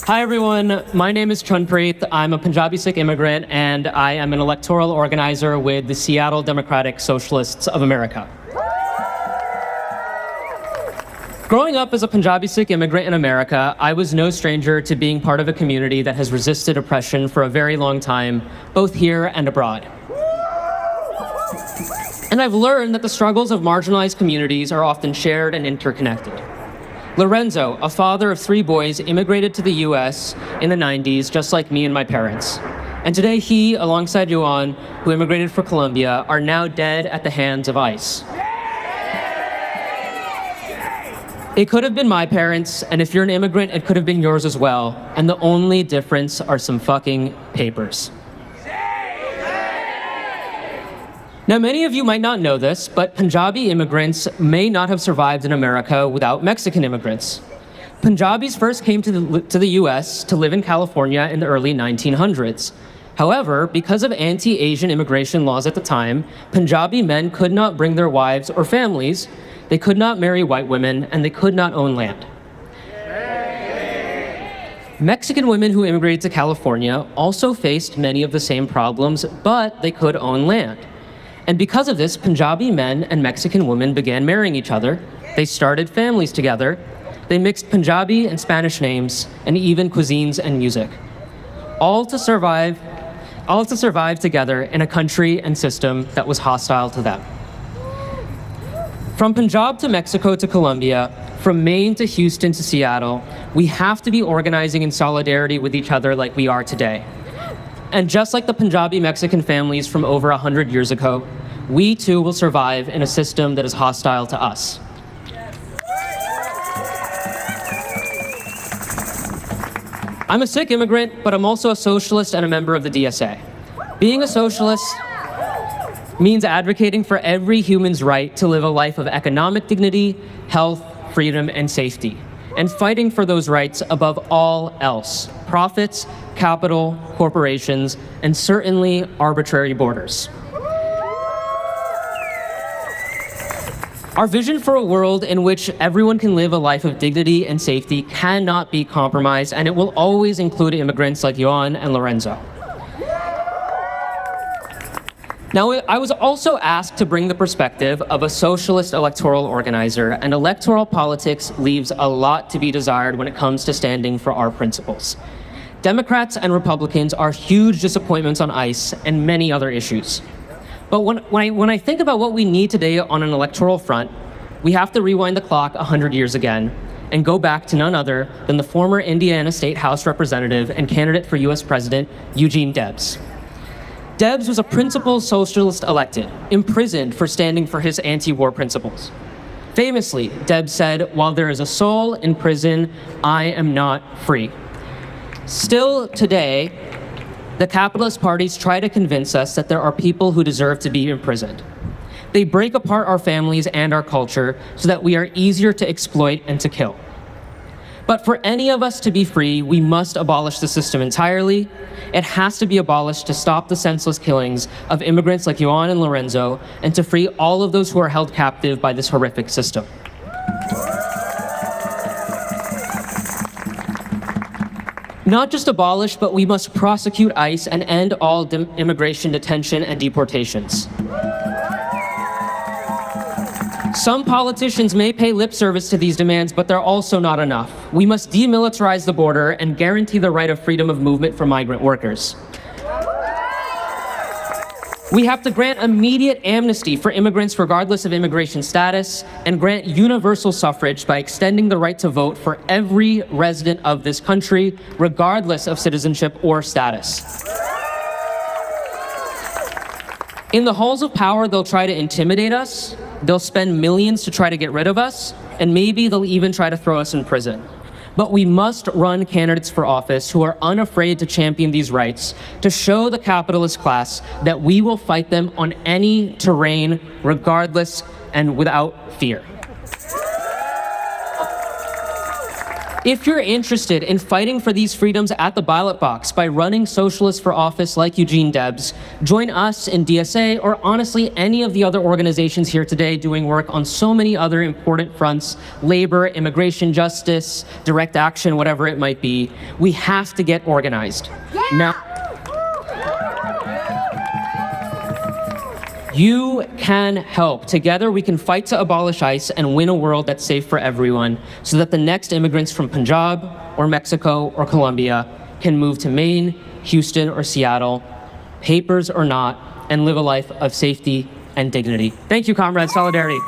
Hi everyone, my name is Chanpreet. I'm a Punjabi Sikh immigrant and I am an electoral organizer with the Seattle Democratic Socialists of America. Growing up as a Punjabi Sikh immigrant in America, I was no stranger to being part of a community that has resisted oppression for a very long time, both here and abroad. And I've learned that the struggles of marginalized communities are often shared and interconnected. Lorenzo, a father of 3 boys, immigrated to the US in the 90s, just like me and my parents. And today he, alongside Yuan, who immigrated for Colombia, are now dead at the hands of ICE. It could have been my parents, and if you're an immigrant, it could have been yours as well. And the only difference are some fucking papers. Now, many of you might not know this, but Punjabi immigrants may not have survived in America without Mexican immigrants. Punjabis first came to the US to live in California in the early 1900s. However, because of anti-Asian immigration laws at the time, Punjabi men could not bring their wives or families, they could not marry white women, and they could not own land. Mexican women who immigrated to California also faced many of the same problems, but they could own land. And because of this, Punjabi men and Mexican women began marrying each other. They started families together. They mixed Punjabi and Spanish names, and even cuisines and music. All to survive together in a country and system that was hostile to them. From Punjab to Mexico to Colombia, from Maine to Houston to Seattle, we have to be organizing in solidarity with each other like we are today. And just like the Punjabi Mexican families from over 100 years ago, we too will survive in a system that is hostile to us. I'm a Sikh immigrant, but I'm also a socialist and a member of the DSA. Being a socialist means advocating for every human's right to live a life of economic dignity, health, freedom, and safety, and fighting for those rights above all else: profits, capital, corporations, and certainly arbitrary borders. Our vision for a world in which everyone can live a life of dignity and safety cannot be compromised, and it will always include immigrants like Yuan and Lorenzo. Now, I was also asked to bring the perspective of a socialist electoral organizer, and electoral politics leaves a lot to be desired when it comes to standing for our principles. Democrats and Republicans are huge disappointments on ICE and many other issues. But when I think about what we need today on an electoral front, we have to rewind the clock 100 years again and go back to none other than the former Indiana State House Representative and candidate for US President, Eugene Debs. Debs was a principled socialist elected, imprisoned for standing for his anti-war principles. Famously, Debs said, "While there is a soul in prison, I am not free." Still today, the capitalist parties try to convince us that there are people who deserve to be imprisoned. They break apart our families and our culture so that we are easier to exploit and to kill. But for any of us to be free, we must abolish the system entirely. It has to be abolished to stop the senseless killings of immigrants like Yuan and Lorenzo, and to free all of those who are held captive by this horrific system. Not just abolish, but we must prosecute ICE and end all immigration detention and deportations. Some politicians may pay lip service to these demands, but they're also not enough. We must demilitarize the border and guarantee the right of freedom of movement for migrant workers. We have to grant immediate amnesty for immigrants regardless of immigration status, and grant universal suffrage by extending the right to vote for every resident of this country, regardless of citizenship or status. In the halls of power, they'll try to intimidate us, they'll spend millions to try to get rid of us, and maybe they'll even try to throw us in prison. But we must run candidates for office who are unafraid to champion these rights, to show the capitalist class that we will fight them on any terrain, regardless and without fear. If you're interested in fighting for these freedoms at the ballot box by running socialists for office like Eugene Debs, join us in DSA or honestly any of the other organizations here today doing work on so many other important fronts, labor, immigration justice, direct action, whatever it might be. We have to get organized. Now, you can help. Together we can fight to abolish ICE and win a world that's safe for everyone so that the next immigrants from Punjab or Mexico or Colombia can move to Maine, Houston, or Seattle, papers or not, and live a life of safety and dignity. Thank you, comrades. Solidarity.